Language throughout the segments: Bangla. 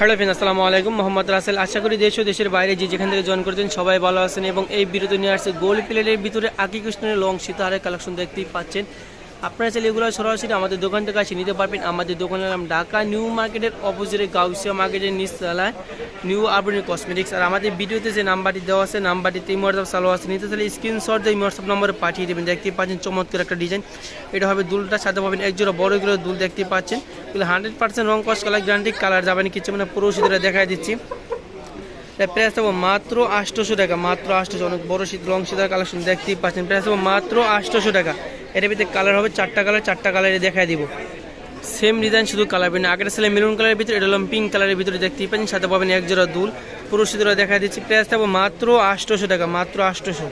হ্যালো ফ্রেন্ডস, আসসালামু আলাইকুম। মোহাম্মদ রাসেল। আশা করি দেশ ও দেশের বাইরে যে যেখান থেকে জয়েন করেছেন সবাই ভালো আছেন এবং এই বিরতি নিয়ে আসছে গোল্ড প্লেটের ভিতরে আকি কৃষ্ণের লং সীতাহারের কালেকশন দেখতেই পাচ্ছেন। আপনারা চাইলে এগুলো সরাসরি আমাদের দোকান থেকে এসে নিতে পারবেন। আমাদের দোকানের নাম ঢাকা নিউ মার্কেটের অপোজিটে গাউসিয়া মার্কেটের নিচতলায় নিউ আরবানি কসমেটিক্স। আর আমাদের ভিডিওতে যে নাম্বারটি দেওয়া আছে নাম্বারটিতে হোয়াটসঅ্যাপ চালু আছে, নিতে চাইলে স্ক্রিনশট দিয়ে হোয়াটসঅ্যাপ নম্বরে পাঠিয়ে দেবেন। দেখতেই পাচ্ছেন চমৎকার একটা ডিজাইন, এটা হবে দুলটার সাথে পাবেন একজোড়া বড় এগুলো দুল দেখতে পাচ্ছেন। এগুলো 100% রং কস কালার গ্যারান্টি, কালার যাবেন কিছু মানে পুরো শীতটা দেখাই দিচ্ছি। প্রাইস দেবো মাত্র 800 টাকা, মাত্র 800। অনেক বড় শীত লং শীতের কালেকশন দেখতেই পাচ্ছেন। প্রাইস দেবো মাত্র 800 টাকা। এর ভিতরে কালার হবে চারটা কালারে দেখাই দিব। সেম ডিজাইন, শুধু কালার পেন। আগের ছেলে মেরুন কালারের ভিতরে, এটা হলো পিঙ্ক কালারের ভিতরে দেখতেই পাচ্ছেন। সাথে পাবেন এক জোড়া দুল, পুরো শীতটা দেখাই দিচ্ছি। প্রাইস দেবো মাত্র 800 টাকা, মাত্র 800।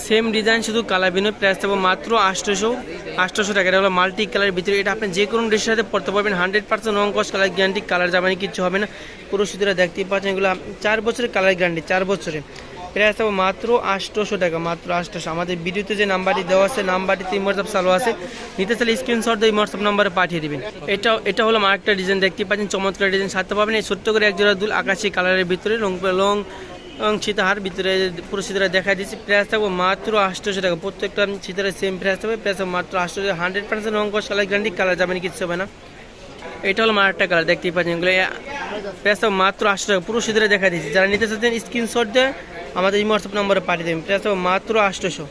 সেম ডিজাইন, শুধু কালার পেন। প্রাইস দেবো মাত্র 800 টাকা। এটা হলো মাল্টি কালারের ভিতরে, এটা আপনি যে কোনো ড্রেসের সাথে পড়তে পারবেন। 100% রং কস কালার গ্যারান্টি, কালার যাবেন কিছু হবে না। পুরো শীতটা দেখতেই পাচ্ছেন। এগুলো 4 বছরের কালার গ্যারান্টি, 4 বছরে। প্রাইস দেবো মাত্র 800 টাকা, মাত্র 800। আমাদের ভিডিওতে যে নাম্বারটি দেওয়া আছে নাম্বারটিতে হোয়াটসঅ্যাপ চালু আছে, নিতে চাইলে স্ক্রিনশট দিয়ে হোয়াটসঅ্যাপ নাম্বারে পাঠিয়ে দেবেন। এটা হলো আরেকটা ডিজাইন দেখতে পাচ্ছেন, চমৎকার ডিজাইন। সাথে পাবেন এই ছোট্ট করে এক জোড়া দুল আকাশি কালারের ভিতরে লং সীতাহার ভিতরে, পুরো শীতটা দেখা দিচ্ছি। প্রাইস থাকবো মাত্র 800 টাকা। প্রত্যেকটা শীতের সেম প্রাইস থাকবে। প্রাইস মাত্র 800 টাকা। 100% রং কস কালার গ্যারান্টি, কালার যাবেন কিচ্ছু হবে না। এটা হলো আরেকটা কালার দেখতেই পাচ্ছেন। এগুলো প্রাইস থাকবে মাত্র 800 টাকা। পুরো শীতটা দেখা দিচ্ছি। যারা নিতে চাচ্ছেন স্ক্রিনশট দিয়ে আমাদের হোয়াটসঅ্যাপ নম্বরে পাঠিয়ে দেবেন। প্রাইস থাকবে মাত্র 800।